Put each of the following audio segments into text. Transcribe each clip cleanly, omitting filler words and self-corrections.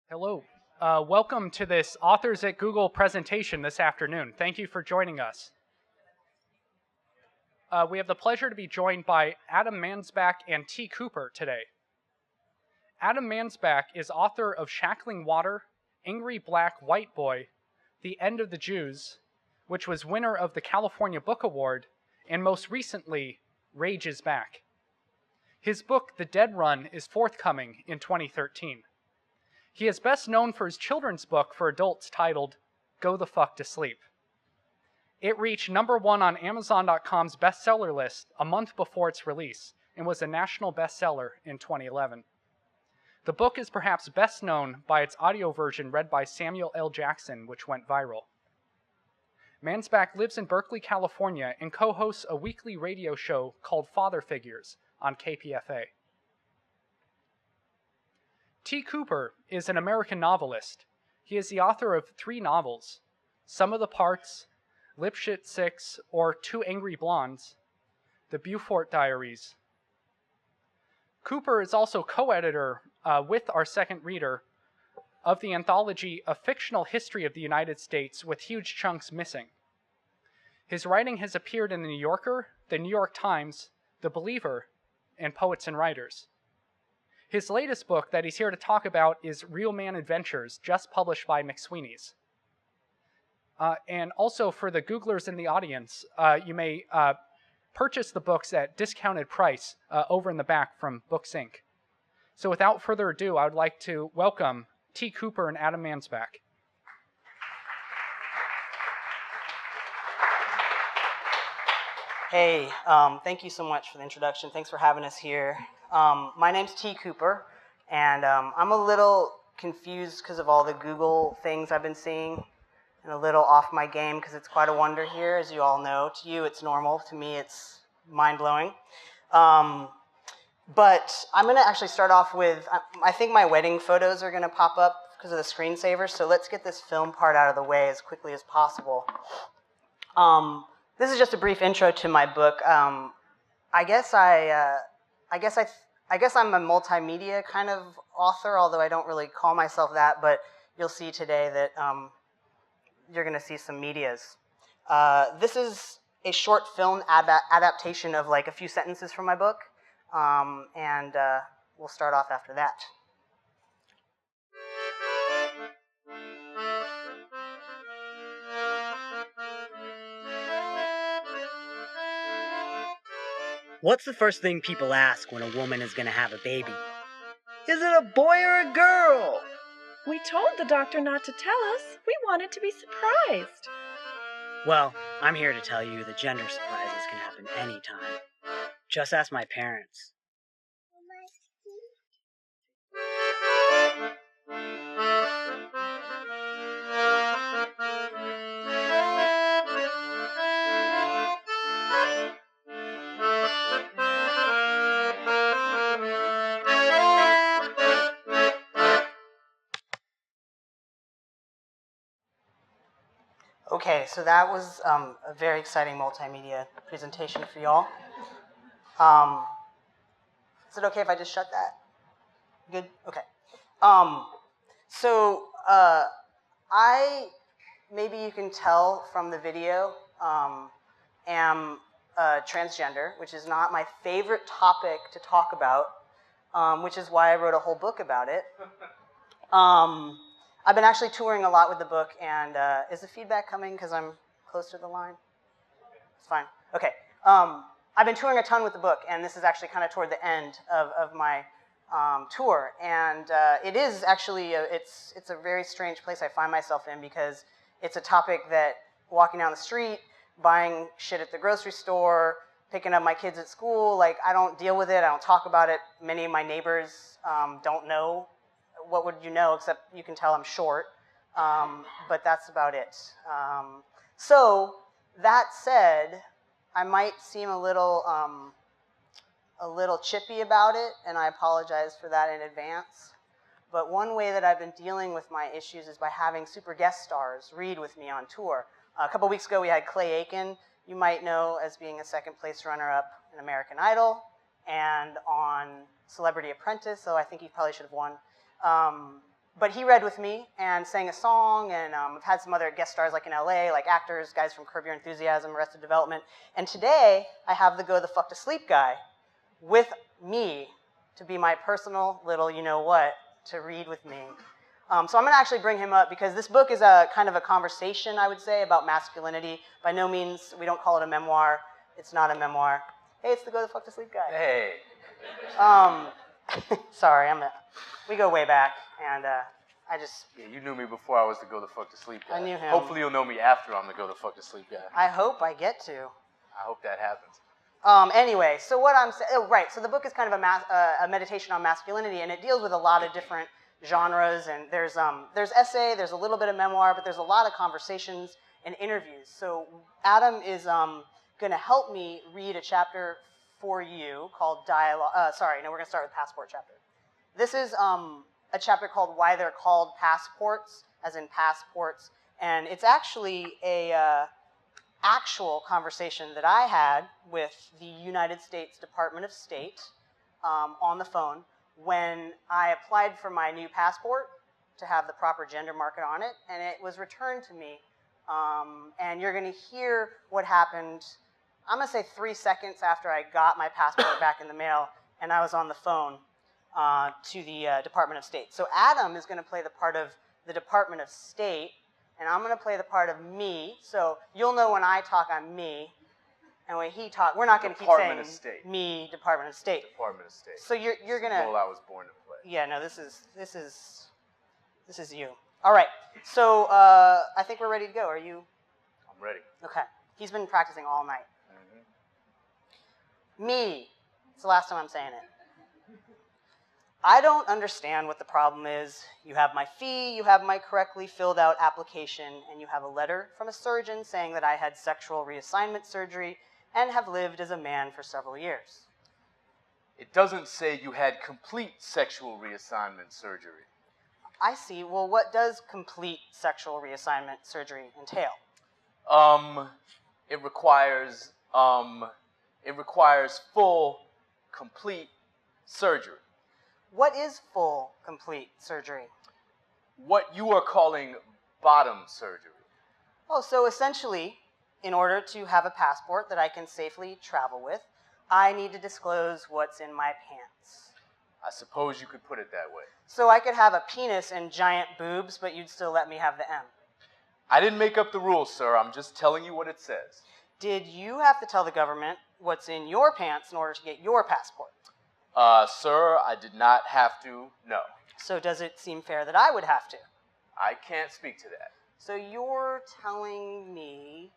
Hello. Welcome to this Authors at Google presentation this afternoon. Thank you for joining us. We have the pleasure to be joined by Adam Mansbach and T. Cooper today. Adam Mansbach is author of Shackling Water, Angry Black White Boy, The End of the Jews, which was winner of the California Book Award, and most recently, Rage is Back. His book, The Dead Run, is forthcoming in 2013. He is best known for his children's book for adults titled Go the Fuck to Sleep. It reached #1 on Amazon.com's bestseller list a month before its release and was a national bestseller in 2011. The book is perhaps best known by its audio version read by Samuel L. Jackson, which went viral. Mansbach lives in Berkeley, California, and co-hosts a weekly radio show called Father Figures on KPFA. T. Cooper is an American novelist. He is the author of 3 novels, Some of the Parts, Lipschitz 6, or Two Angry Blondes, The Beaufort Diaries. Cooper is also co-editor with our second reader of the anthology A Fictional History of the United States with Huge Chunks Missing. His writing has appeared in The New Yorker, The New York Times, The Believer, and Poets and Writers. His latest book that he's here to talk about is Real Man Adventures, just published by McSweeney's. And also for the Googlers in the audience, you may purchase the books at discounted price over in the back from Books Inc. So without further ado, I would like to welcome T. Cooper and Adam Mansbach. Hey, thank you so much for the introduction. Thanks for having us here. My name's T. Cooper, and I'm a little confused because of all the Google things I've been seeing, and a little off my game because it's quite a wonder here, as you all know. To you, it's normal. To me, it's mind-blowing. But I'm going to actually start off with, I think my wedding photos are going to pop up because of the screensaver, so let's get this film part out of the way as quickly as possible. This is just a brief intro to my book. I guess I'm a multimedia kind of author, although I don't really call myself that, but you'll see today that you're going to see some medias. This is a short film adaptation of like a few sentences from my book, and we'll start off after that. What's the first thing people ask when a woman is going to have a baby? Is it a boy or a girl? We told the doctor not to tell us. We wanted to be surprised. Well, I'm here to tell you that gender surprises can happen anytime. Just ask my parents. Okay, so that was a very exciting multimedia presentation for y'all. Is it okay if I just shut that? Good? Okay. Maybe you can tell from the video, am transgender, which is not my favorite topic to talk about, which is why I wrote a whole book about it. I've been actually touring a lot with the book, and is the feedback coming because I'm close to the line? It's fine. Okay. I've been touring a ton with the book, and this is actually kind of toward the end of my tour. And it is actually, it's a very strange place I find myself in because it's a topic that walking down the street, buying shit at the grocery store, picking up my kids at school, like I don't deal with it, I don't talk about it. Many of my neighbors don't know. What would you know, except you can tell I'm short, but that's about it. So that said, I might seem a little chippy about it, and I apologize for that in advance. But one way that I've been dealing with my issues is by having super guest stars read with me on tour. A couple weeks ago, we had Clay Aiken, you might know as being a second place runner-up in American Idol, and on Celebrity Apprentice, so I think he probably should have won. But he read with me and sang a song, and I've had some other guest stars like in LA, like actors, guys from Curb Your Enthusiasm, Arrested Development. And today, I have the Go the Fuck to Sleep guy with me to be my personal little you-know-what to read with me. So I'm going to actually bring him up because this book is a kind of a conversation, I would say, about masculinity. By no means, we don't call it a memoir. It's not a memoir. Hey, it's the Go the Fuck to Sleep guy. Hey. Sorry, we go way back, and Yeah, you knew me before I was the Go the Fuck to Sleep guy. I knew him. Hopefully you'll know me after I'm the Go the Fuck to Sleep guy. I hope I get to. I hope that happens. Anyway, so what I'm saying, right, so the book is kind of a meditation on masculinity, and it deals with a lot of different genres, and there's essay, there's a little bit of memoir, but there's a lot of conversations and interviews. So Adam is going to help me read a chapter for you called Dialogue. We're going to start with Passport chapter. This is a chapter called Why They're Called Passports, as in passports, and it's actually a actual conversation that I had with the United States Department of State on the phone when I applied for my new passport to have the proper gender marker on it, and it was returned to me. And you're going to hear what happened, I'm going to say 3 seconds after I got my passport back in the mail, and I was on the phone to the Department of State. So Adam is going to play the part of the Department of State, and I'm going to play the part of me. So you'll know when I talk, I'm me, and when he talks, we're not going to keep saying me, Department of State. Department of State. So you're going to. The role I was born to play. Yeah, no, this is you. All right. So I think we're ready to go. Are you? I'm ready. Okay. He's been practicing all night. Me. It's the last time I'm saying it. I don't understand what the problem is. You have my fee, you have my correctly filled out application, and you have a letter from a surgeon saying that I had sexual reassignment surgery and have lived as a man for several years. It doesn't say you had complete sexual reassignment surgery. I see. Well, what does complete sexual reassignment surgery entail? It requires full, complete surgery. What is full, complete surgery? What you are calling bottom surgery. Oh, so essentially, in order to have a passport that I can safely travel with, I need to disclose what's in my pants. I suppose you could put it that way. So I could have a penis and giant boobs, but you'd still let me have the M. I didn't make up the rules, sir. I'm just telling you what it says. Did you have to tell the government what's in your pants in order to get your passport? Sir, I did not have to, no. So does it seem fair that I would have to? I can't speak to that. So you're telling me...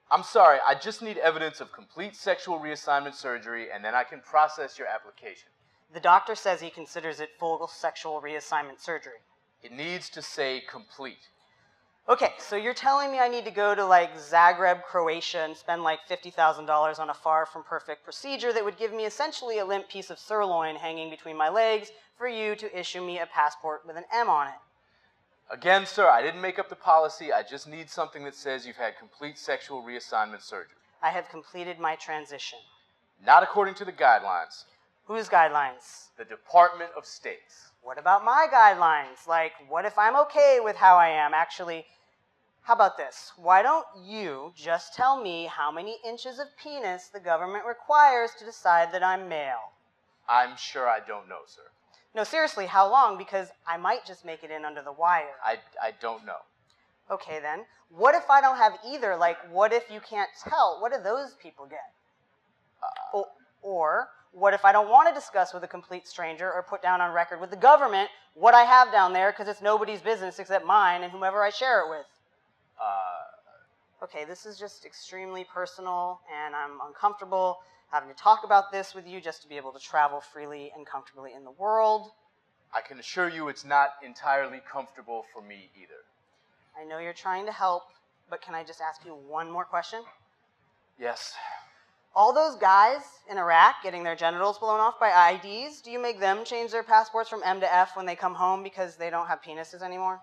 I'm sorry, I just need evidence of complete sexual reassignment surgery, and then I can process your application. The doctor says he considers it full sexual reassignment surgery. It needs to say complete. Okay, so you're telling me I need to go to like Zagreb, Croatia and spend like $50,000 on a far from perfect procedure that would give me essentially a limp piece of sirloin hanging between my legs for you to issue me a passport with an M on it. Again, sir, I didn't make up the policy. I just need something that says you've had complete sexual reassignment surgery. I have completed my transition. Not according to the guidelines. Whose guidelines? The Department of State's. What about my guidelines? Like, what if I'm okay with how I am? Actually, how about this? Why don't you just tell me how many inches of penis the government requires to decide that I'm male? I'm sure I don't know, sir. No, seriously, how long? Because I might just make it in under the wire. I don't know. Okay, then. What if I don't have either? Like, what if you can't tell? What do those people get? Or what if I don't want to discuss with a complete stranger or put down on record with the government what I have down there because it's nobody's business except mine and whomever I share it with? Okay, this is just extremely personal, and I'm uncomfortable having to talk about this with you just to be able to travel freely and comfortably in the world. I can assure you it's not entirely comfortable for me either. I know you're trying to help, but can I just ask you one more question? Yes. All those guys in Iraq getting their genitals blown off by IDs, do you make them change their passports from M to F when they come home because they don't have penises anymore?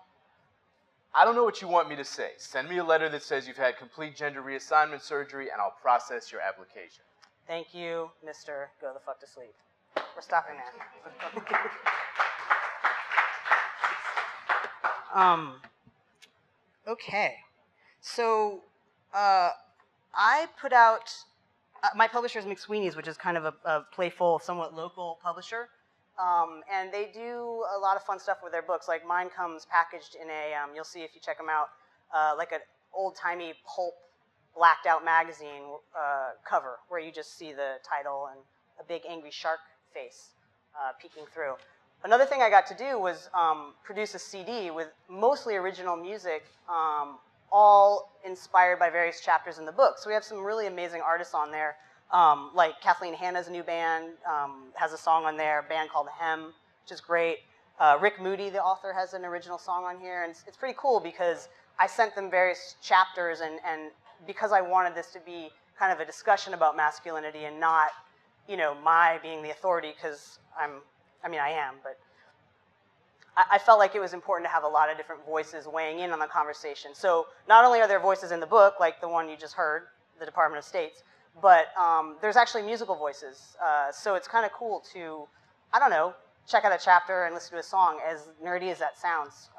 I don't know what you want me to say. Send me a letter that says you've had complete gender reassignment surgery, and I'll process your application. Thank you, Mr. Go the Fuck to Sleep. We're stopping there. Okay. So I put out, my publisher is McSweeney's, which is kind of a playful, somewhat local publisher. And they do a lot of fun stuff with their books. Like mine comes packaged in a, you'll see if you check them out, like an old-timey pulp blacked out magazine cover where you just see the title and a big angry shark face peeking through. Another thing I got to do was produce a CD with mostly original music, all inspired by various chapters in the book. So we have some really amazing artists on there. Like Kathleen Hanna's new band has a song on there, a band called Hem, which is great. Rick Moody, the author, has an original song on here. And it's pretty cool because I sent them various chapters, and because I wanted this to be kind of a discussion about masculinity and not, you know, my being the authority, because I am, but I felt like it was important to have a lot of different voices weighing in on the conversation. So not only are there voices in the book, like the one you just heard, the Department of State's, but there's actually musical voices. So it's kind of cool to, I don't know, check out a chapter and listen to a song, as nerdy as that sounds.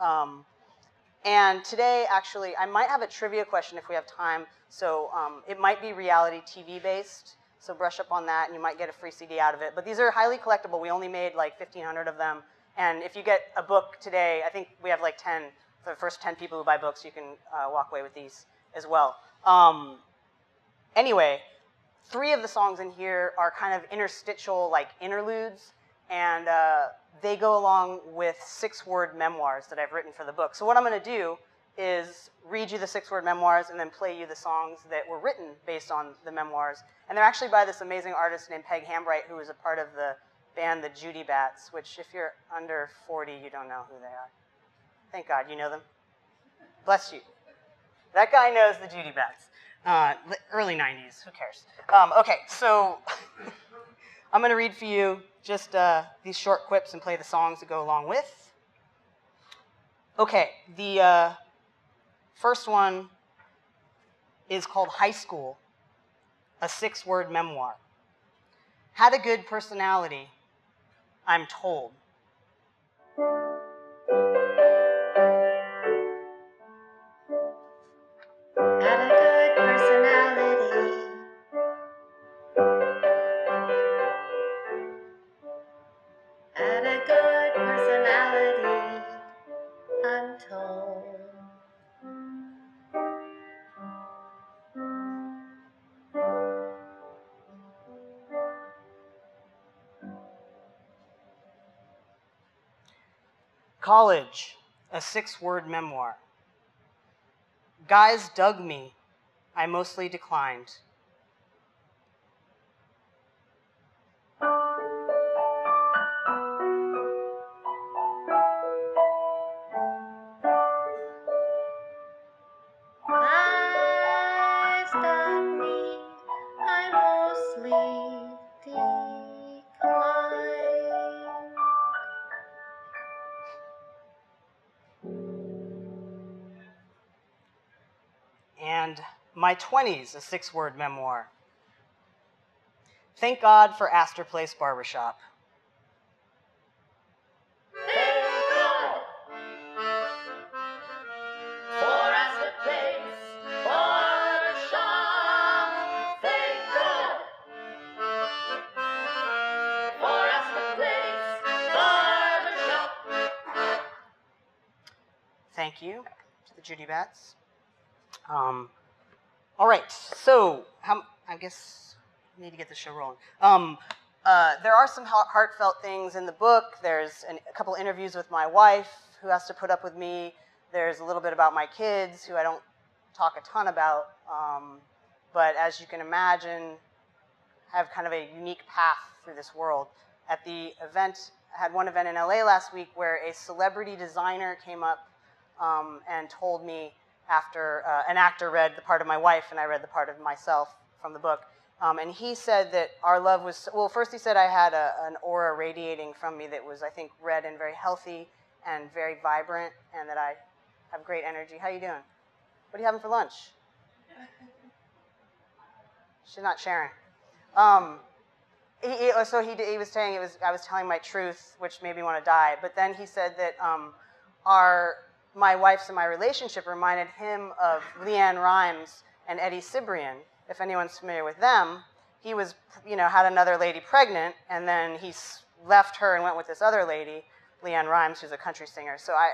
And today, actually, I might have a trivia question if we have time. So it might be reality TV based. So brush up on that, and you might get a free CD out of it. But these are highly collectible. We only made like 1,500 of them. And if you get a book today, I think we have like 10, for the first 10 people who buy books, you can walk away with these as well. Anyway, 3 of the songs in here are kind of interstitial, like interludes. And they go along with 6-word memoirs that I've written for the book. So what I'm going to do is read you the 6-word memoirs and then play you the songs that were written based on the memoirs. And they're actually by this amazing artist named Peg Hambright, who was a part of the band the Judy Bats, which if you're under 40, you don't know who they are. Thank God, you know them. Bless you. That guy knows the Judy Bats. Early 90s, who cares? Okay, so I'm going to read for you just these short quips and play the songs that go along with. Okay, the first one is called High School, a 6-word memoir. Had a good personality, I'm told. Had a good personality. Had a good personality, I'm told. College, a 6-word memoir. Guys dug me, I mostly declined. Guys dug me, I mostly declined. And My 20s, a 6-word memoir. Thank God for Astor Place Barbershop. Thank you to the Judy Bats. All right, so I guess I need to get the show rolling. There are some heartfelt things in the book. There's a couple interviews with my wife, who has to put up with me. There's a little bit about my kids, who I don't talk a ton about. But as you can imagine, have kind of a unique path through this world. At the event, I had one event in LA last week where a celebrity designer came up and told me, after an actor read the part of my wife and I read the part of myself from the book. And he said that our love was, well, first he said I had an aura radiating from me that was, I think, red and very healthy and very vibrant, and that I have great energy. How you doing? What are you having for lunch? She's not sharing. He was saying I was telling my truth, which made me want to die. But then he said that our my wife's and my relationship reminded him of Leanne Rimes and Eddie Cibrian. If anyone's familiar with them, he was, had another lady pregnant, and then he left her and went with this other lady, Leanne Rimes, who's a country singer. So I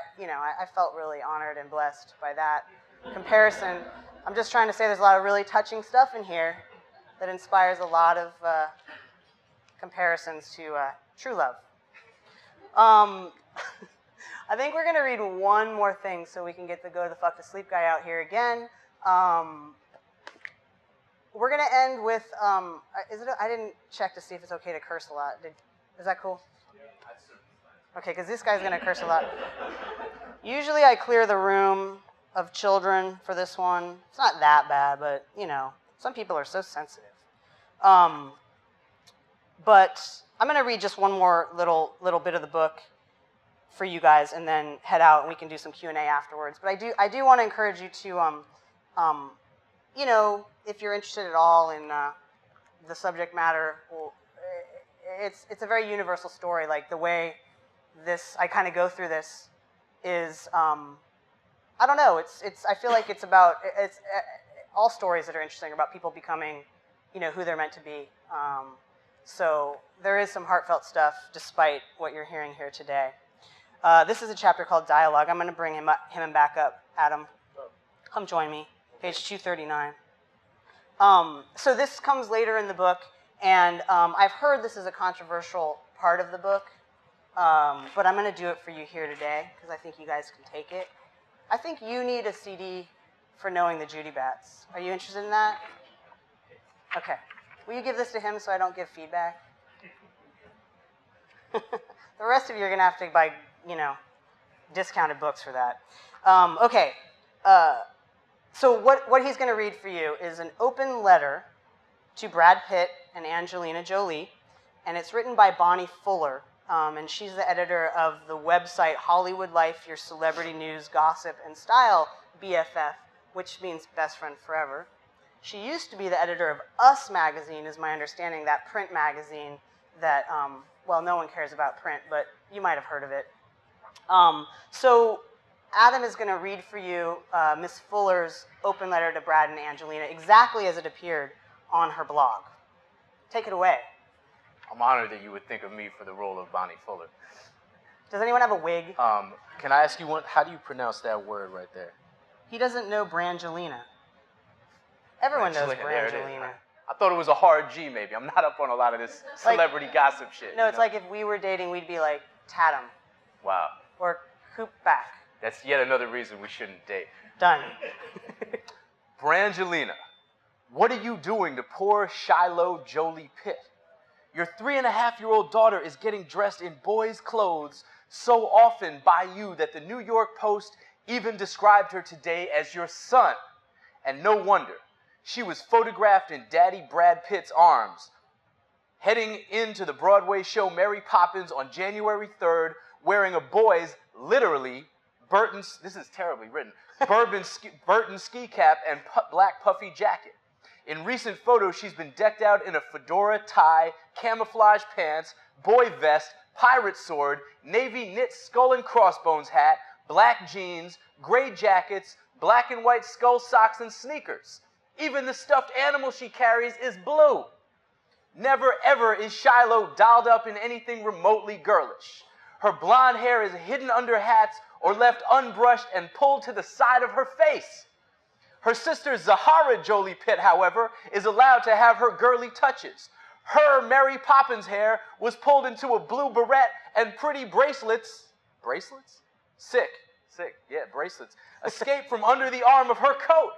felt really honored and blessed by that comparison. I'm just trying to say there's a lot of really touching stuff in here that inspires a lot of comparisons to true love. I think we're going to read one more thing so we can get the go to the fuck to sleep guy out here again. We're going to end with, I didn't check to see if it's okay to curse a lot. Is that cool? Okay, because this guy's going to curse a lot. Usually I clear the room of children for this one. It's not that bad, but, some people are so sensitive. But I'm going to read just one more little bit of the book for you guys, and then head out, and we can do some Q&A afterwards. But I do want to encourage you to, if you're interested at all in the subject matter, well, it's a very universal story. Like the way I kind of go through this is, I don't know. I feel like it's all stories that are interesting are about people becoming, who they're meant to be. So there is some heartfelt stuff, despite what you're hearing here today. This is a chapter called Dialogue. I'm going to bring him back up. Adam, come join me. Page 239. So this comes later in the book, and I've heard this is a controversial part of the book, but I'm going to do it for you here today, because I think you guys can take it. I think you need a CD for Knowing the Judy Bats. Are you interested in that? Okay. Will you give this to him so I don't give feedback? The rest of you are going to have to buy, discounted books for that. Okay. So what he's going to read for you is an open letter to Brad Pitt and Angelina Jolie, and it's written by Bonnie Fuller, and she's the editor of the website Hollywood Life, Your Celebrity News, Gossip, and Style, BFF, which means Best Friend Forever. She used to be the editor of Us magazine, is my understanding, that print magazine that, no one cares about print, but you might have heard of it. So Adam is going to read for you Miss Fuller's open letter to Brad and Angelina, exactly as it appeared on her blog. Take it away. I'm honored that you would think of me for the role of Bonnie Fuller. Does anyone have a wig? Can I ask you one? How do you pronounce that word right there? He doesn't know Brangelina. Everyone knows Brangelina. I thought it was a hard G, maybe. I'm not up on a lot of this celebrity gossip shit. No, it's like if we were dating, we'd be like Tatum. Wow. Or Coop back. That's yet another reason we shouldn't date. Done. Brangelina, what are you doing to poor Shiloh Jolie Pitt? Your 3.5-year-old daughter is getting dressed in boys' clothes so often by you that the New York Post even described her today as your son. And no wonder. She was photographed in Daddy Brad Pitt's arms, heading into the Broadway show Mary Poppins on January 3rd, wearing a boy's, literally, this is terribly written, Burton ski cap and black puffy jacket. In recent photos, she's been decked out in a fedora tie, camouflage pants, boy vest, pirate sword, navy knit skull and crossbones hat, black jeans, gray jackets, black and white skull socks, and sneakers. Even the stuffed animal she carries is blue. Never ever is Shiloh dolled up in anything remotely girlish. Her blonde hair is hidden under hats or left unbrushed and pulled to the side of her face. Her sister Zahara Jolie Pitt, however, is allowed to have her girly touches. Her Mary Poppins hair was pulled into a blue barrette and pretty bracelets. Bracelets? Sick. Yeah, bracelets. Escape from under the arm of her coat.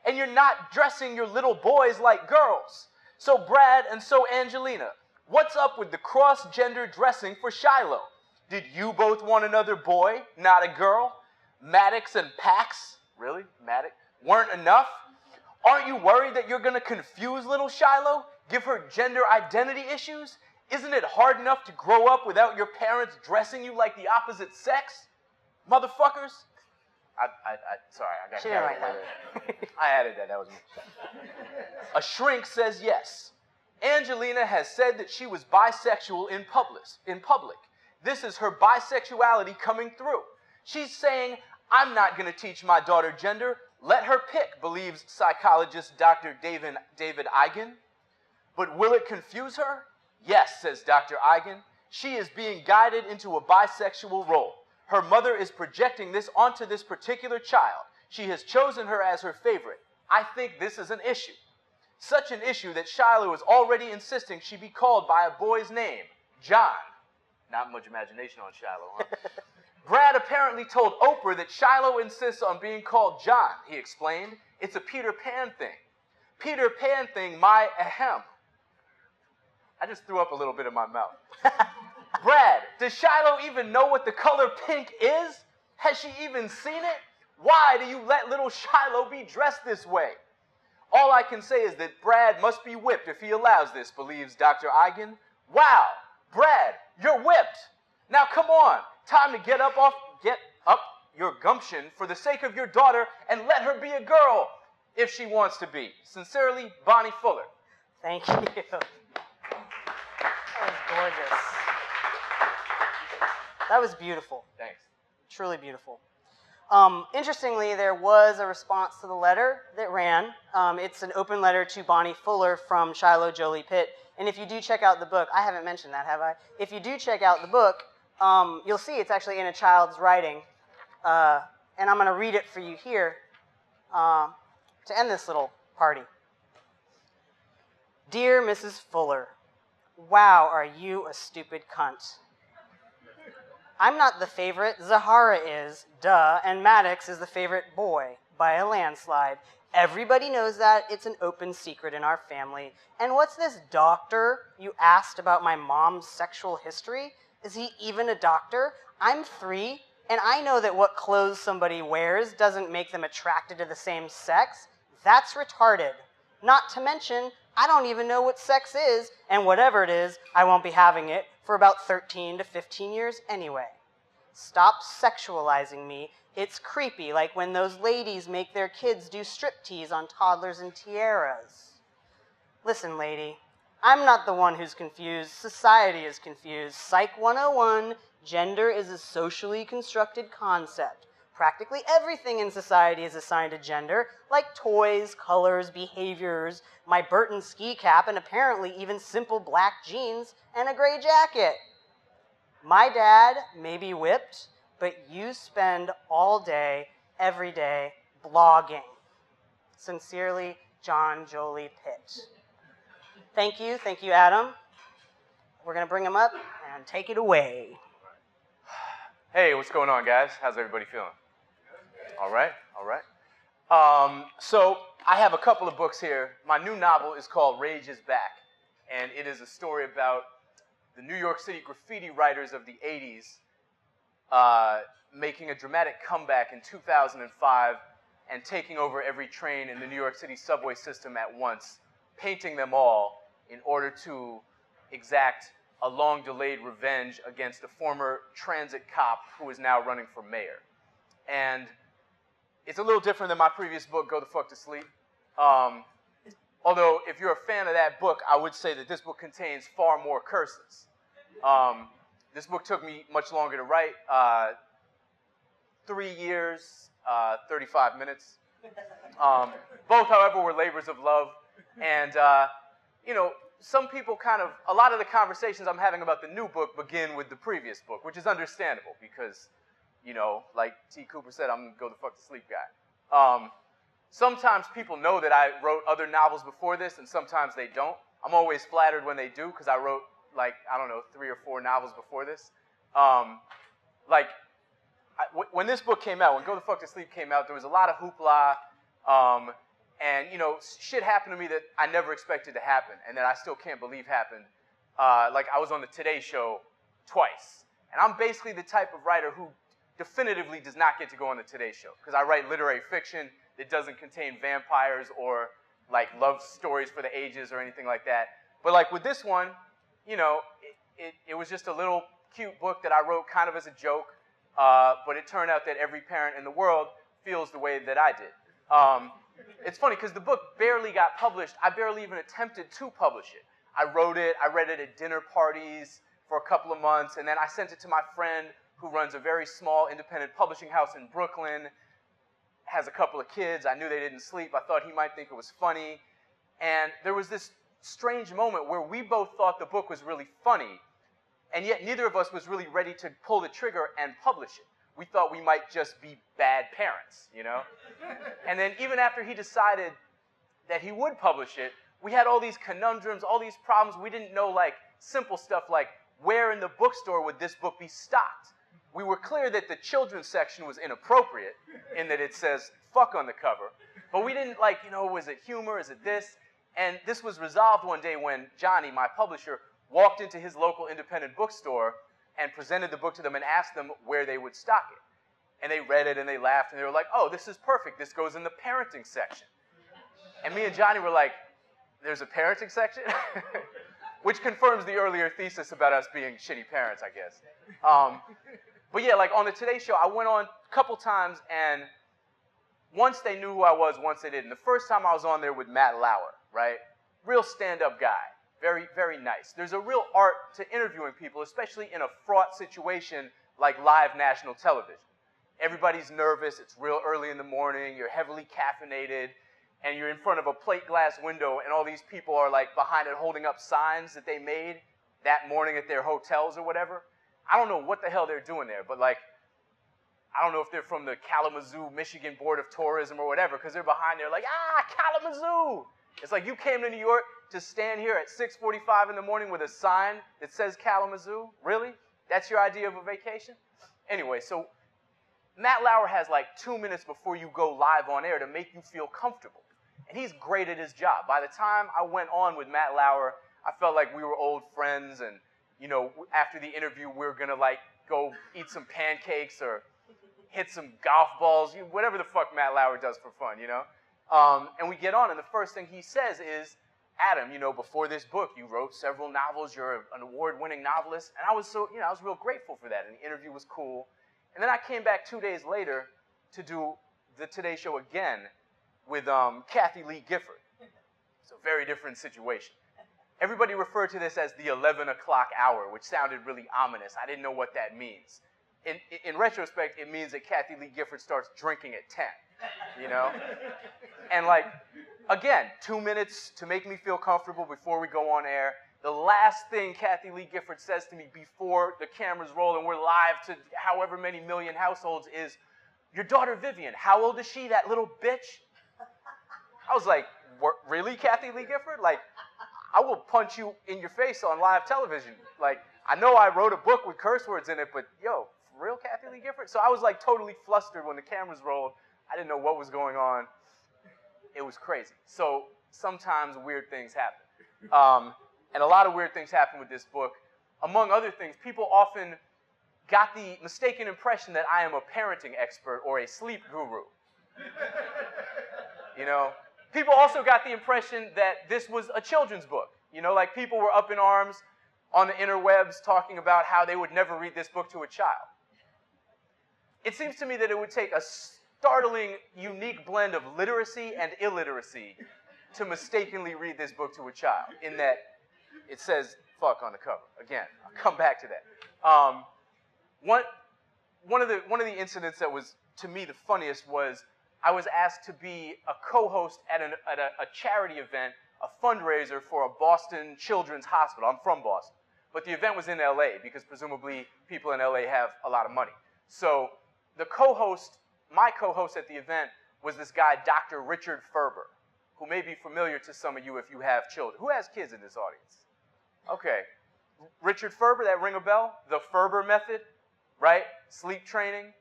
And you're not dressing your little boys like girls. So Brad and so Angelina, what's up with the cross-gender dressing for Shiloh? Did you both want another boy, not a girl? Maddox and Pax, really? Maddox? Weren't enough? Aren't you worried that you're going to confuse little Shiloh? Give her gender identity issues? Isn't it hard enough to grow up without your parents dressing you like the opposite sex? Motherfuckers? Sorry, I got She didn't write that. I added that was me. A shrink says yes. Angelina has said that she was bisexual in public. This is her bisexuality coming through. She's saying, I'm not going to teach my daughter gender. Let her pick, believes psychologist Dr. David Eigen. But will it confuse her? Yes, says Dr. Eigen. She is being guided into a bisexual role. Her mother is projecting this onto this particular child. She has chosen her as her favorite. I think this is an issue. Such an issue that Shiloh is already insisting she be called by a boy's name, John. Not much imagination on Shiloh, huh? Brad apparently told Oprah that Shiloh insists on being called John, he explained. It's a Peter Pan thing. Peter Pan thing, my ahem. I just threw up a little bit in my mouth. Brad, does Shiloh even know what the color pink is? Has she even seen it? Why do you let little Shiloh be dressed this way? All I can say is that Brad must be whipped if he allows this, believes Dr. Eigen. Wow, Brad, you're whipped. Now come on, time to get up your gumption for the sake of your daughter and let her be a girl if she wants to be. Sincerely, Bonnie Fuller. Thank you. That was gorgeous. That was beautiful. Thanks. Truly beautiful. Interestingly, there was a response to the letter that ran. It's an open letter to Bonnie Fuller from Shiloh Jolie Pitt. And if you do check out the book, I haven't mentioned that, have I? If you do check out the book, you'll see it's actually in a child's writing. And I'm going to read it for you here to end this little party. Dear Mrs. Fuller, wow, are you a stupid cunt. I'm not the favorite, Zahara is, duh, and Maddox is the favorite boy, by a landslide. Everybody knows that, it's an open secret in our family. And what's this doctor you asked about my mom's sexual history? Is he even a doctor? I'm 3, and I know that what clothes somebody wears doesn't make them attracted to the same sex. That's retarded. Not to mention, I don't even know what sex is, and whatever it is, I won't be having it for about 13 to 15 years anyway. Stop sexualizing me. It's creepy, like when those ladies make their kids do striptease on toddlers and tiaras. Listen, lady, I'm not the one who's confused. Society is confused. Psych 101, gender is a socially constructed concept. Practically everything in society is assigned a gender, like toys, colors, behaviors, my Burton ski cap, and apparently even simple black jeans and a gray jacket. My dad may be whipped, but you spend all day, every day, blogging. Sincerely, John Jolie Pitt. Thank you, Adam. We're going to bring him up and take it away. Hey, what's going on, guys? How's everybody feeling? All right. So I have a couple of books here. My new novel is called Rage is Back, and it is a story about the New York City graffiti writers of the 80s making a dramatic comeback in 2005 and taking over every train in the New York City subway system at once, painting them all in order to exact a long-delayed revenge against a former transit cop who is now running for mayor. And it's a little different than my previous book, Go the Fuck to Sleep. Although, if you're a fan of that book, I would say that this book contains far more curses. This book took me much longer to write, 3 years, 35 minutes. Both, however, were labors of love. And, some people a lot of the conversations I'm having about the new book begin with the previous book, which is understandable because, like T. Cooper said, I'm the Go the Fuck to Sleep guy. Sometimes people know that I wrote other novels before this, and sometimes they don't. I'm always flattered when they do, because I wrote, 3 or 4 novels before this. When this book came out, when Go the Fuck to Sleep came out, there was a lot of hoopla, and, shit happened to me that I never expected to happen, and that I still can't believe happened. I was on the Today Show twice, and I'm basically the type of writer who definitively does not get to go on the Today Show, because I write literary fiction that doesn't contain vampires or love stories for the ages or anything like that. But with this one, it was just a little cute book that I wrote kind of as a joke, but it turned out that every parent in the world feels the way that I did. It's funny because the book barely got published. I barely even attempted to publish it. I wrote it, I read it at dinner parties for a couple of months, and then I sent it to my friend who runs a very small independent publishing house in Brooklyn, has a couple of kids. I knew they didn't sleep. I thought he might think it was funny. And there was this strange moment where we both thought the book was really funny, and yet neither of us was really ready to pull the trigger and publish it. We thought we might just be bad parents, you know? And then even after he decided that he would publish it, we had all these conundrums, all these problems. We didn't know, like, simple stuff like, where in the bookstore would this book be stocked? We were clear that the children's section was inappropriate in that it says fuck on the cover. But we didn't, like, you know, was it humor, is it this? And this was resolved one day when Johnny, my publisher, walked into his local independent bookstore and presented the book to them and asked them where they would stock it. And they read it and they laughed and they were like, oh, this is perfect. This goes in the parenting section. And me and Johnny were like, there's a parenting section? Which confirms the earlier thesis about us being shitty parents, I guess. But yeah, like on the Today Show, I went on a couple times, and once they knew who I was, once they didn't. The first time I was on there with Matt Lauer, right? Real stand-up guy. Very, very nice. There's a real art to interviewing people, especially in a fraught situation like live national television. Everybody's nervous. It's real early in the morning. You're heavily caffeinated. And you're in front of a plate glass window, and all these people are like behind it holding up signs that they made that morning at their hotels or whatever. I don't know what the hell they're doing there, but like, I don't know if they're from the Kalamazoo, Michigan Board of Tourism or whatever, because they're behind there like, Kalamazoo! It's like you came to New York to stand here at 6:45 in the morning with a sign that says Kalamazoo? Really? That's your idea of a vacation? Anyway, so Matt Lauer has like 2 minutes before you go live on air to make you feel comfortable. And he's great at his job. By the time I went on with Matt Lauer, I felt like we were old friends, and, you know, after the interview, we were gonna like go eat some pancakes or hit some golf balls, whatever the fuck Matt Lauer does for fun, you know? And we get on, and the first thing he says is, Adam, you know, before this book, you wrote several novels, you're an award-winning novelist, and I was so, you know, I was real grateful for that, and the interview was cool. And then I came back 2 days later to do the Today Show again with Kathy Lee Gifford. It's a very different situation. Everybody referred to this as the 11 o'clock hour, which sounded really ominous. I didn't know what that means. In retrospect, it means that Kathy Lee Gifford starts drinking at 10, you know? And like, again, 2 minutes to make me feel comfortable before we go on air. The last thing Kathy Lee Gifford says to me before the cameras roll and we're live to however many million households is, your daughter Vivian, how old is she, that little bitch? I was like, really, Kathy Lee Gifford? Like, I will punch you in your face on live television. Like, I know I wrote a book with curse words in it, but yo, for real, Kathy Lee Gifford? So I was like totally flustered when the cameras rolled. I didn't know what was going on. It was crazy. So sometimes weird things happen. And a lot of weird things happen with this book. Among other things, people often got the mistaken impression that I am a parenting expert or a sleep guru. You know? People also got the impression that this was a children's book. You know, like people were up in arms on the interwebs talking about how they would never read this book to a child. It seems to me that it would take a startling, unique blend of literacy and illiteracy to mistakenly read this book to a child, in that it says fuck on the cover. Again, I'll come back to that. One of the incidents that was, to me, the funniest was I was asked to be a co-host at a charity event, a fundraiser for a Boston Children's Hospital. I'm from Boston. But the event was in LA because presumably people in LA have a lot of money. So the co-host, my co-host at the event was this guy, Dr. Richard Ferber, who may be familiar to some of you if you have children. Who has kids in this audience? Okay. Richard Ferber, that ring a bell? The Ferber method, right? Sleep training.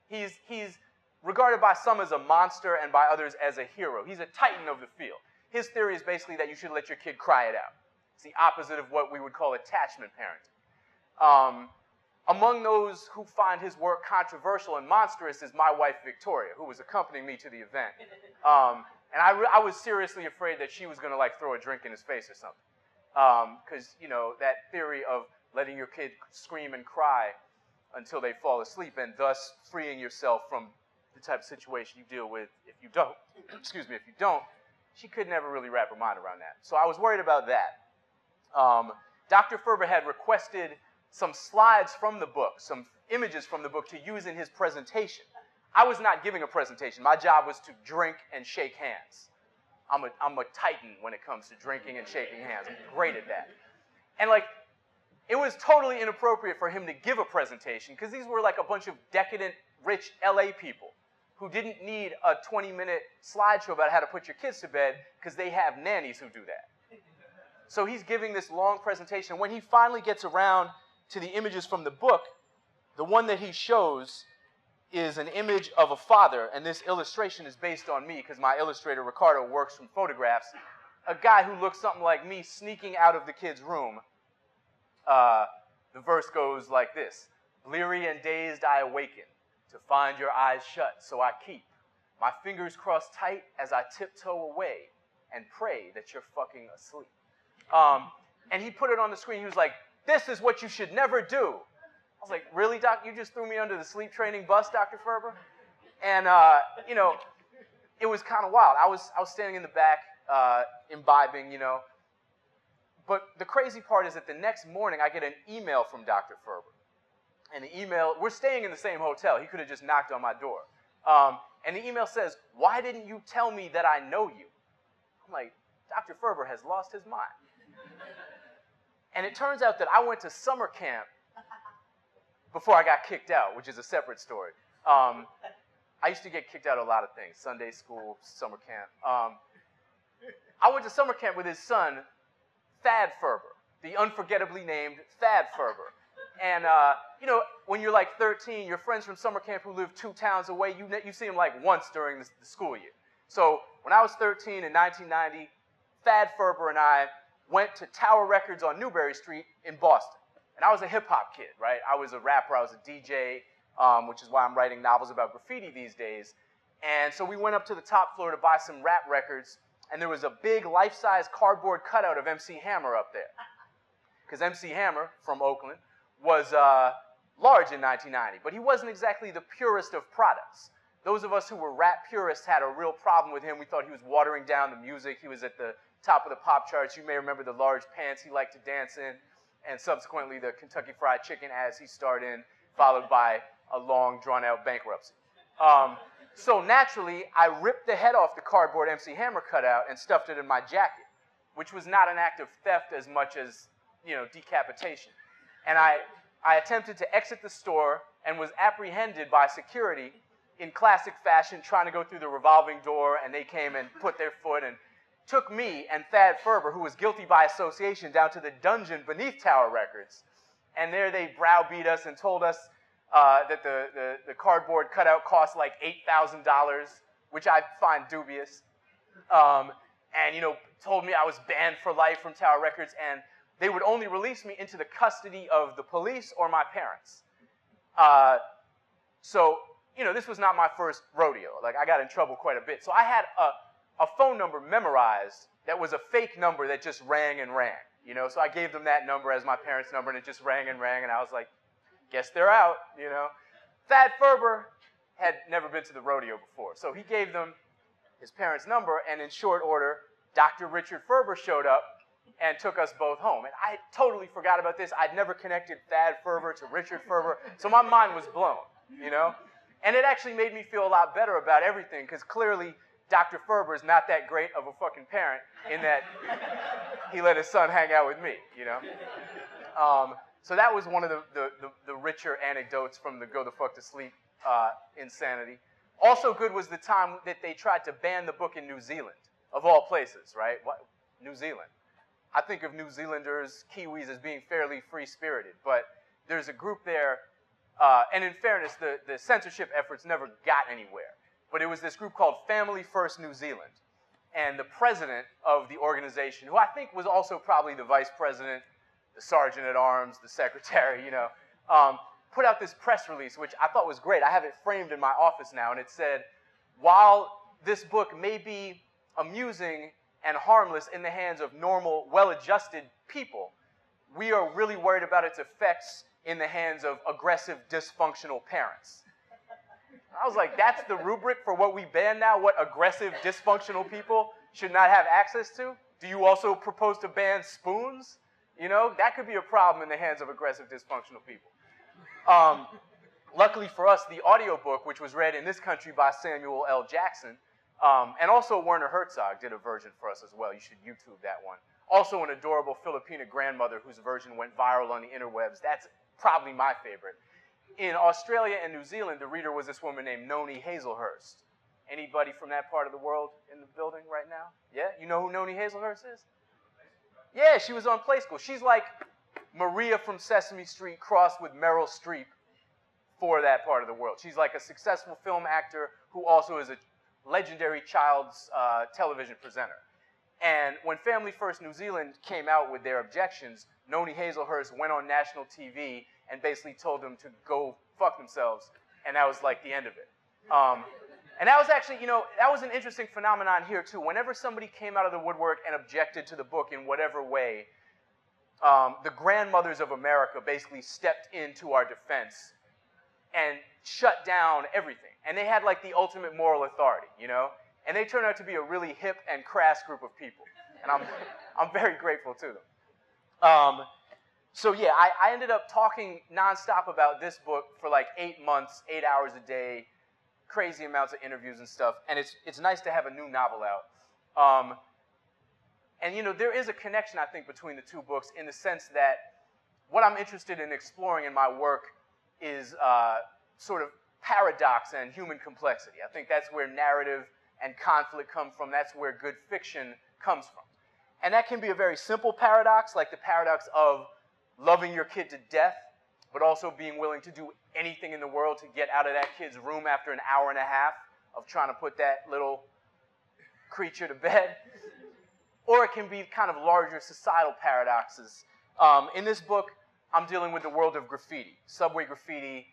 He's regarded by some as a monster and by others as a hero. He's a titan of the field. His theory is basically that you should let your kid cry it out. It's the opposite of what we would call attachment parenting. Among those who find his work controversial and monstrous is my wife, Victoria, who was accompanying me to the event. And I was seriously afraid that she was going to like throw a drink in his face or something. Because, you know, that theory of letting your kid scream and cry until they fall asleep and thus freeing yourself from the type of situation you deal with if you don't, excuse me, if you don't, she could never really wrap her mind around that. So I was worried about that. Dr. Ferber had requested some slides from the book, some images from the book to use in his presentation. I was not giving a presentation. My job was to drink and shake hands. I'm a titan when it comes to drinking and shaking hands. I'm great at that. And like, it was totally inappropriate for him to give a presentation because these were like a bunch of decadent, rich LA people who didn't need a 20-minute slideshow about how to put your kids to bed because they have nannies who do that. So he's giving this long presentation. When he finally gets around to the images from the book, the one that he shows is an image of a father, and this illustration is based on me because my illustrator, Ricardo, works from photographs. A guy who looks something like me sneaking out of the kid's room. The verse goes like this: "Bleary and dazed I awaken, to find your eyes shut, so I keep my fingers crossed tight as I tiptoe away and pray that you're fucking asleep." And he put it on the screen. He was like, "This is what you should never do." I was like, "Really, Doc? You just threw me under the sleep training bus, Dr. Ferber?" And, you know, it was kind of wild. I was standing in the back, imbibing, you know. But the crazy part is that the next morning I get an email from Dr. Ferber. And the email, we're staying in the same hotel. He could have just knocked on my door. And the email says, "Why didn't you tell me that I know you?" I'm like, Dr. Ferber has lost his mind. And it turns out that I went to summer camp before I got kicked out, which is a separate story. I used to get kicked out of a lot of things: Sunday school, summer camp. I went to summer camp with his son, Thad Ferber, the unforgettably named Thad Ferber. And, you know, when you're like 13, your friends from summer camp who live 2 towns away, you see them like once during the school year. So when I was 13 in 1990, Thad Ferber and I went to Tower Records on Newberry Street in Boston. And I was a hip-hop kid, right? I was a rapper, I was a DJ, which is why I'm writing novels about graffiti these days. And so we went up to the top floor to buy some rap records, and there was a big life-size cardboard cutout of MC Hammer up there. Because MC Hammer, from Oakland, was large in 1990, but he wasn't exactly the purest of products. Those of us who were rap purists had a real problem with him. We thought he was watering down the music. He was at the top of the pop charts. You may remember the large pants he liked to dance in, and subsequently the Kentucky Fried Chicken ads he starred in, followed by a long, drawn-out bankruptcy. So naturally, I ripped the head off the cardboard MC Hammer cutout and stuffed it in my jacket, which was not an act of theft as much as, you know, decapitation. And I attempted to exit the store and was apprehended by security in classic fashion, trying to go through the revolving door, and they came and put their foot and took me and Thad Ferber, who was guilty by association, down to the dungeon beneath Tower Records. And there they browbeat us and told us that the cardboard cutout cost like $8,000, which I find dubious. And, you know, told me I was banned for life from Tower Records, and they would only release me into the custody of the police or my parents. So, you know, this was not my first rodeo. Like, I got in trouble quite a bit. So I had a phone number memorized that was a fake number that just rang and rang, you know? So I gave them that number as my parents' number, and it just rang and rang, and I was like, guess they're out, you know? Thad Ferber had never been to the rodeo before, so he gave them his parents' number, and in short order, Dr. Richard Ferber showed up and took us both home. And I totally forgot about this. I'd never connected Thad Ferber to Richard Ferber, so my mind was blown, you know? And it actually made me feel a lot better about everything, because clearly Dr. Ferber is not that great of a fucking parent in that he let his son hang out with me, you know? So that was one of the richer anecdotes from the go the fuck to sleep insanity. Also good was the time that they tried to ban the book in New Zealand, of all places, right? What? New Zealand. I think of New Zealanders, Kiwis, as being fairly free-spirited, but there's a group there, and in fairness, the censorship efforts never got anywhere. But it was this group called Family First New Zealand. And the president of the organization, who I think was also probably the vice president, the sergeant at arms, the secretary, you know, put out this press release, which I thought was great. I have it framed in my office now, and it said, while this book may be amusing and harmless in the hands of normal, well-adjusted people, we are really worried about its effects in the hands of aggressive, dysfunctional parents. I was like, that's the rubric for what we ban now? What aggressive, dysfunctional people should not have access to? Do you also propose to ban spoons? You know, that could be a problem in the hands of aggressive, dysfunctional people. luckily for us, the audiobook, which was read in this country by Samuel L. Jackson, and also Werner Herzog did a version for us as well. You should YouTube that one. Also an adorable Filipina grandmother whose version went viral on the interwebs. That's probably my favorite. In Australia and New Zealand, the reader was this woman named Noni Hazelhurst. Anybody from that part of the world in the building right now? Yeah? You know who Noni Hazelhurst is? Yeah, she was on Play School. She's like Maria from Sesame Street crossed with Meryl Streep for that part of the world. She's like a successful film actor who also is a legendary child's television presenter. And when Family First New Zealand came out with their objections, Noni Hazelhurst went on national TV and basically told them to go fuck themselves, and that was like the end of it. And that was actually, you know, that was an interesting phenomenon here too. Whenever somebody came out of the woodwork and objected to the book in whatever way, the grandmothers of America basically stepped into our defense and shut down everything. And they had like the ultimate moral authority, you know? And they turned out to be a really hip and crass group of people. And I'm very grateful to them. So yeah, I ended up talking nonstop about this book for like 8 months, 8 hours a day, crazy amounts of interviews and stuff. And it's nice to have a new novel out. And you know, there is a connection, I think, between the two books in the sense that what I'm interested in exploring in my work is sort of paradox and human complexity. I think that's where narrative and conflict come from. That's where good fiction comes from. And that can be a very simple paradox, like the paradox of loving your kid to death, but also being willing to do anything in the world to get out of that kid's room after an hour and a half of trying to put that little creature to bed. Or it can be kind of larger societal paradoxes. In this book, I'm dealing with the world of graffiti, subway graffiti,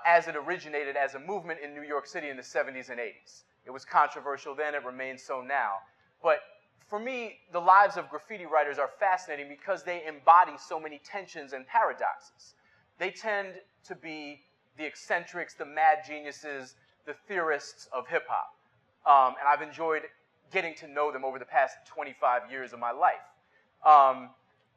as it originated as a movement in New York City in the 70s and 80s. It was controversial then, it remains so now. But for me, the lives of graffiti writers are fascinating because they embody so many tensions and paradoxes. They tend to be the eccentrics, the mad geniuses, the theorists of hip-hop. And I've enjoyed getting to know them over the past 25 years of my life.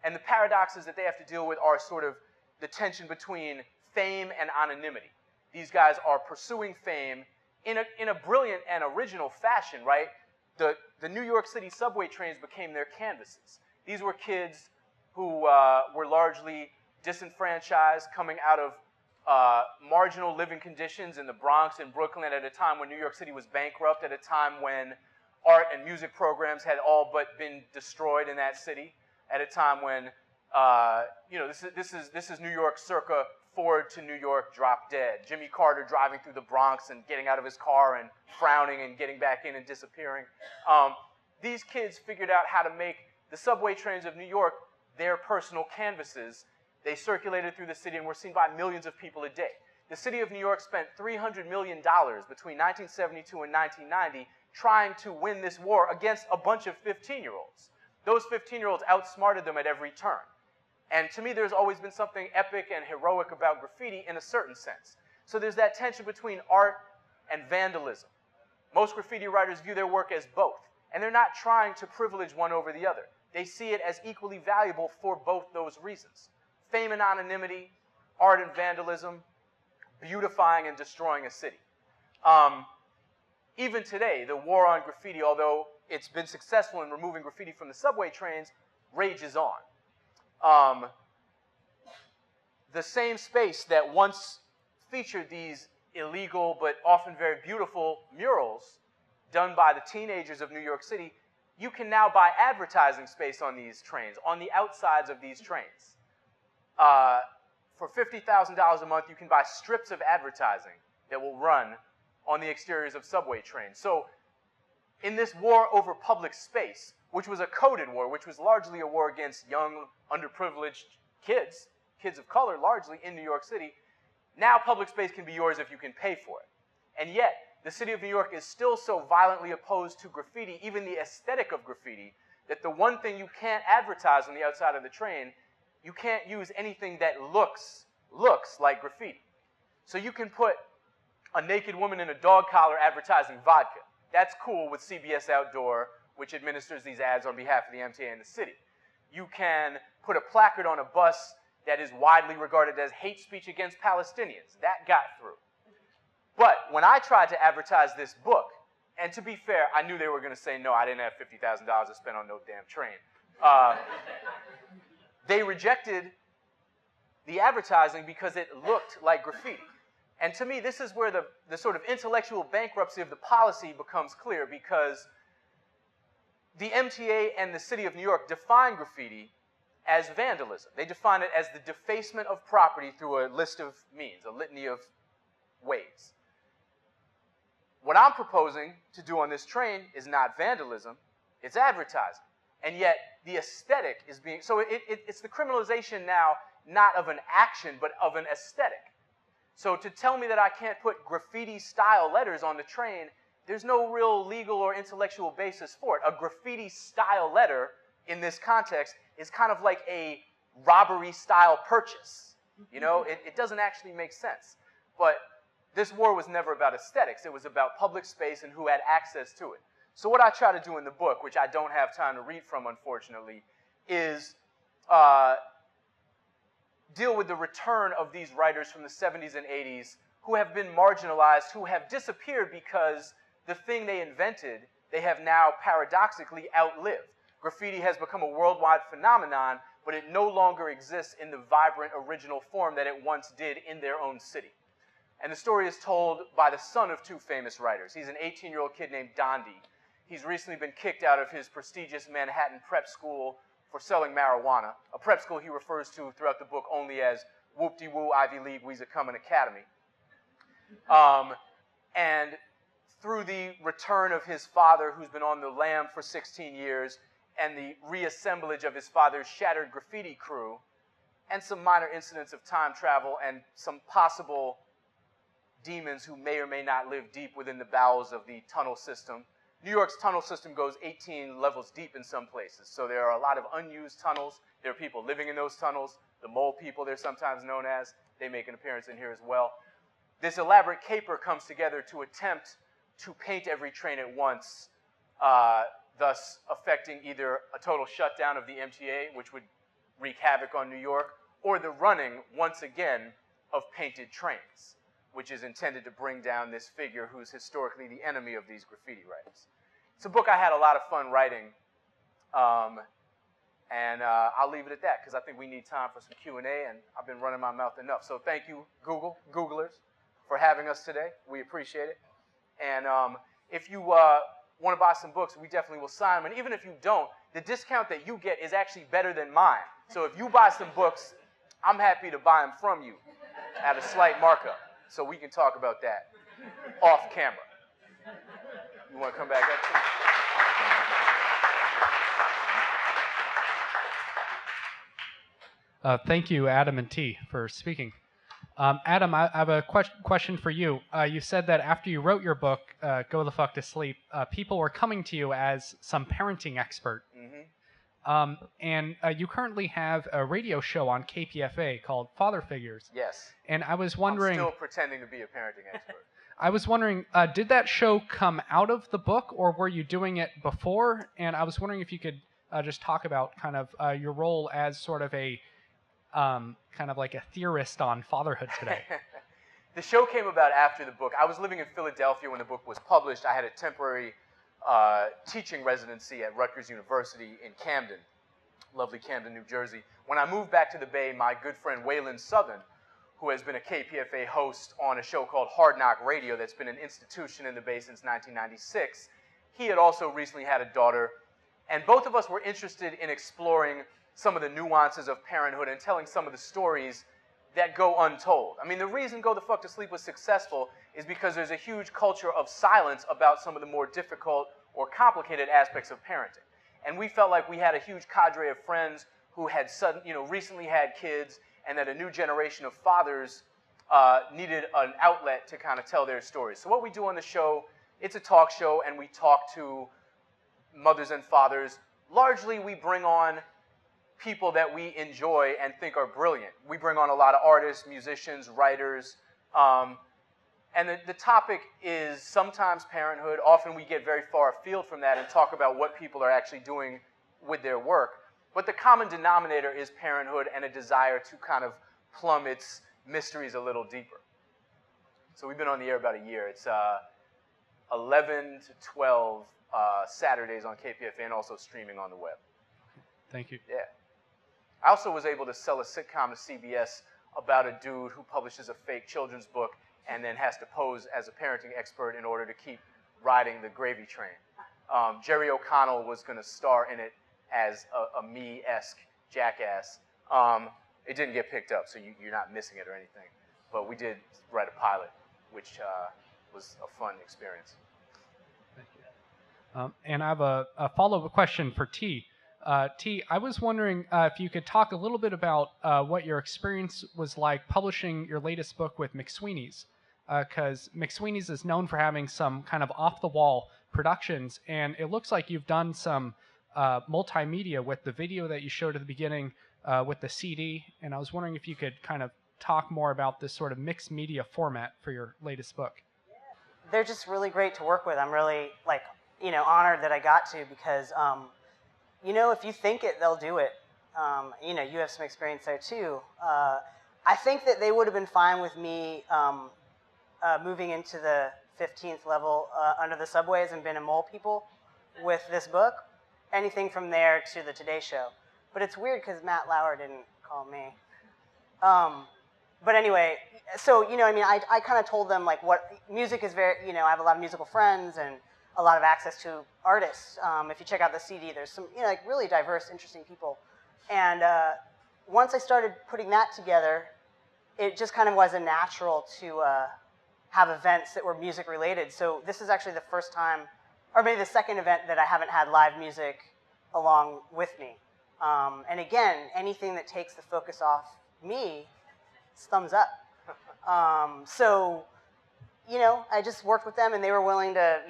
And the paradoxes that they have to deal with are sort of the tension between fame and anonymity. These guys are pursuing fame in a brilliant and original fashion, right? The New York City subway trains became their canvases. These were kids who were largely disenfranchised, coming out of marginal living conditions in the Bronx and Brooklyn at a time when New York City was bankrupt, at a time when art and music programs had all but been destroyed in that city, at a time when, you know, this is New York circa Ford to New York drop dead. Jimmy Carter driving through the Bronx and getting out of his car and frowning and getting back in and disappearing. These kids figured out how to make the subway trains of New York their personal canvases. They circulated through the city and were seen by millions of people a day. The city of New York spent $300 million between 1972 and 1990 trying to win this war against a bunch of 15-year-olds. Those 15-year-olds outsmarted them at every turn. And to me, there's always been something epic and heroic about graffiti in a certain sense. So there's that tension between art and vandalism. Most graffiti writers view their work as both, and they're not trying to privilege one over the other. They see it as equally valuable for both those reasons. Fame and anonymity, art and vandalism, beautifying and destroying a city. Even today, the war on graffiti, although it's been successful in removing graffiti from the subway trains, rages on. The same space that once featured these illegal but often very beautiful murals done by the teenagers of New York City, you can now buy advertising space on these trains, on the outsides of these trains. For $50,000 a month, you can buy strips of advertising that will run on the exteriors of subway trains. So in this war over public space, which was a coded war, which was largely a war against young, underprivileged kids, kids of color largely in New York City, now public space can be yours if you can pay for it. And yet, the city of New York is still so violently opposed to graffiti, even the aesthetic of graffiti, that the one thing you can't advertise on the outside of the train, you can't use anything that looks like graffiti. So you can put a naked woman in a dog collar advertising vodka. That's cool with CBS Outdoor, which administers these ads on behalf of the MTA and the city. You can put a placard on a bus that is widely regarded as hate speech against Palestinians. That got through. But when I tried to advertise this book, and to be fair, I knew they were going to say, no, I didn't have $50,000 to spend on no damn train. They rejected the advertising because it looked like graffiti. And to me, this is where the sort of intellectual bankruptcy of the policy becomes clear, because the MTA and the city of New York define graffiti as vandalism. They define it as the defacement of property through a list of means, a litany of ways. What I'm proposing to do on this train is not vandalism, it's advertising. And yet the aesthetic is being, so it's the criminalization now, not of an action, but of an aesthetic. So to tell me that I can't put graffiti-style letters on the train, there's no real legal or intellectual basis for it. A graffiti-style letter in this context is kind of like a robbery-style purchase. You know, it doesn't actually make sense. But this war was never about aesthetics. It was about public space and who had access to it. So what I try to do in the book, which I don't have time to read from, unfortunately, is deal with the return of these writers from the 70s and 80s who have been marginalized, who have disappeared because the thing they invented, they have now paradoxically outlived. Graffiti has become a worldwide phenomenon, but it no longer exists in the vibrant original form that it once did in their own city. And the story is told by the son of two famous writers. He's an 18-year-old kid named Dondi. He's recently been kicked out of his prestigious Manhattan prep school for selling marijuana, a prep school he refers to throughout the book only as Whoop-de-Woo Ivy League Weezer Common Academy. And through the return of his father, who's been on the lam for 16 years, and the reassemblage of his father's shattered graffiti crew, and some minor incidents of time travel and some possible demons who may or may not live deep within the bowels of the tunnel system. New York's tunnel system goes 18 levels deep in some places, so there are a lot of unused tunnels. There are people living in those tunnels. The mole people, they're sometimes known as. They make an appearance in here as well. This elaborate caper comes together to attempt to paint every train at once, thus affecting either a total shutdown of the MTA, which would wreak havoc on New York, or the running, once again, of painted trains, which is intended to bring down this figure who's historically the enemy of these graffiti writers. It's a book I had a lot of fun writing, and I'll leave it at that because I think we need time for some Q&A, and I've been running my mouth enough. So thank you, Googlers, for having us today. We appreciate it. And if you want to buy some books, we definitely will sign them. And even if you don't, the discount that you get is actually better than mine. So if you buy some books, I'm happy to buy them from you at a slight markup. So we can talk about that off camera. You want to come back up? Thank you, Adam and T, for speaking. Adam, I have a question for you. You said that after you wrote your book, Go the Fuck to Sleep, people were coming to you as some parenting expert. Mm-hmm. And you currently have a radio show on KPFA called Father Figures. Yes. And I was wondering... I'm still pretending to be a parenting expert. I was wondering, did that show come out of the book, or were you doing it before? And I was wondering if you could just talk about kind of your role as sort of a... kind of like a theorist on fatherhood today. The show came about after the book. I was living in Philadelphia when the book was published. I had a temporary teaching residency at Rutgers University in Camden, lovely Camden, New Jersey. When I moved back to the Bay, my good friend Waylon Southern, who has been a KPFA host on a show called Hard Knock Radio that's been an institution in the Bay since 1996, he had also recently had a daughter, and both of us were interested in exploring some of the nuances of parenthood and telling some of the stories that go untold. I mean, the reason Go the Fuck to Sleep was successful is because there's a huge culture of silence about some of the more difficult or complicated aspects of parenting. And we felt like we had a huge cadre of friends who had recently had kids, and that a new generation of fathers needed an outlet to kind of tell their stories. So what we do on the show, it's a talk show, and we talk to mothers and fathers. Largely, we bring on people that we enjoy and think are brilliant. We bring on a lot of artists, musicians, writers, and the topic is sometimes parenthood. Often we get very far afield from that and talk about what people are actually doing with their work. But the common denominator is parenthood and a desire to kind of plumb its mysteries a little deeper. So we've been on the air about a year. It's 11 to 12 Saturdays on KPFA and also streaming on the web. Thank you. Yeah. I also was able to sell a sitcom to CBS about a dude who publishes a fake children's book and then has to pose as a parenting expert in order to keep riding the gravy train. Jerry O'Connell was going to star in it as a me-esque jackass. It didn't get picked up, so you're not missing it or anything. But we did write a pilot, which was a fun experience. Thank you. And I have a follow-up question for T. T, I was wondering if you could talk a little bit about what your experience was like publishing your latest book with McSweeney's, because McSweeney's is known for having some kind of off-the-wall productions, and it looks like you've done some multimedia with the video that you showed at the beginning with the CD, and I was wondering if you could kind of talk more about this sort of mixed media format for your latest book. They're just really great to work with. I'm really, honored that I got to, because if you think it, they'll do it. You have some experience there too. I think that they would have been fine with me moving into the 15th level under the subways and been a mole people with this book. Anything from there to the Today Show. But it's weird because Matt Lauer didn't call me. But anyway, so, I kind of told them, what music is very, I have a lot of musical friends and a lot of access to artists. If you check out the CD, there's some, really diverse, interesting people. And once I started putting that together, it just kind of was a natural to have events that were music related. So this is actually the first time, or maybe the second event that I haven't had live music along with me. And again, anything that takes the focus off me, it's thumbs up. So, I just worked with them and they were willing to,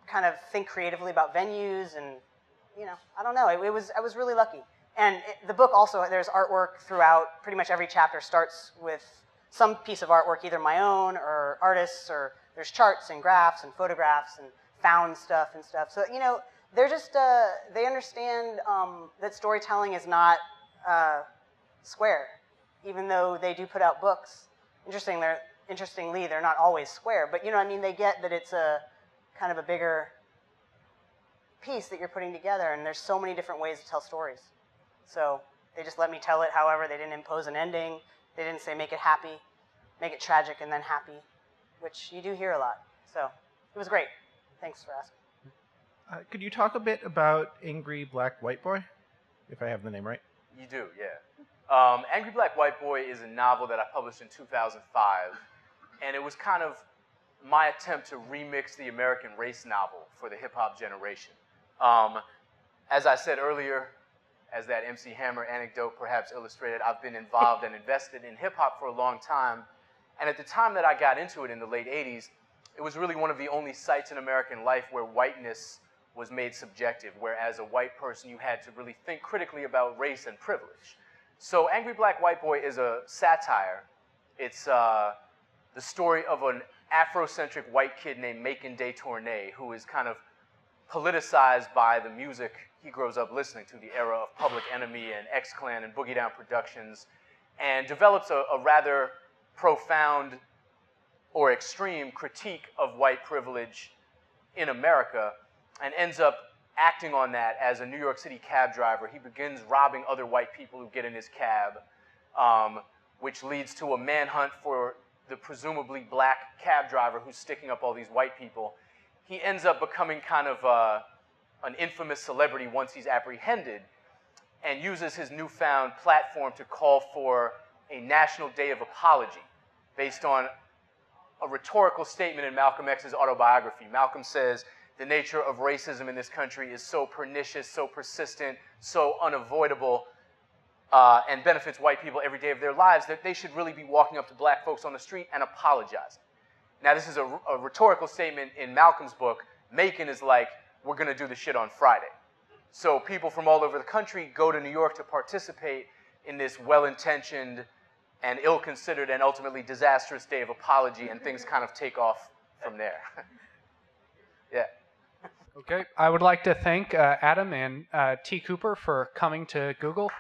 kind of think creatively about venues and, I don't know, I was really lucky. And the book also, there's artwork throughout. Pretty much every chapter starts with some piece of artwork, either my own or artists, or there's charts and graphs and photographs and found stuff and stuff. So, they're just, they understand that storytelling is not square, even though they do put out books. Interestingly, they're not always square, but they get that it's a kind of a bigger piece that you're putting together, and there's so many different ways to tell stories. So they just let me tell it however. They didn't impose an ending. They didn't say make it happy, make it tragic and then happy, which you do hear a lot. So it was great. Thanks for asking. Could you talk a bit about Angry Black White Boy, if I have the name right? You do, yeah. Angry Black White Boy is a novel that I published in 2005, and it was kind of my attempt to remix the American race novel for the hip-hop generation. As I said earlier, as that MC Hammer anecdote perhaps illustrated, I've been involved and invested in hip-hop for a long time, and at the time that I got into it in the late 80s, it was really one of the only sites in American life where whiteness was made subjective, where as a white person you had to really think critically about race and privilege. So Angry Black White Boy is a satire. It's the story of an Afrocentric white kid named Macon Day Tournay, who is kind of politicized by the music he grows up listening to, the era of Public Enemy and X-Clan and Boogie Down Productions, and develops a rather profound or extreme critique of white privilege in America, and ends up acting on that as a New York City cab driver. He begins robbing other white people who get in his cab, which leads to a manhunt for the presumably black cab driver who's sticking up all these white people. He ends up becoming kind of an infamous celebrity once he's apprehended, and uses his newfound platform to call for a National Day of Apology based on a rhetorical statement in Malcolm X's autobiography. Malcolm says, the nature of racism in this country is so pernicious, so persistent, so unavoidable, and benefits white people every day of their lives that they should really be walking up to black folks on the street and apologizing. Now, this is a rhetorical statement in Malcolm's book. Macon is like, we're going to do the shit on Friday. So people from all over the country go to New York to participate in this well-intentioned and ill-considered and ultimately disastrous day of apology, and things kind of take off from there. Yeah. Okay, I would like to thank Adam and T. Cooper for coming to Google.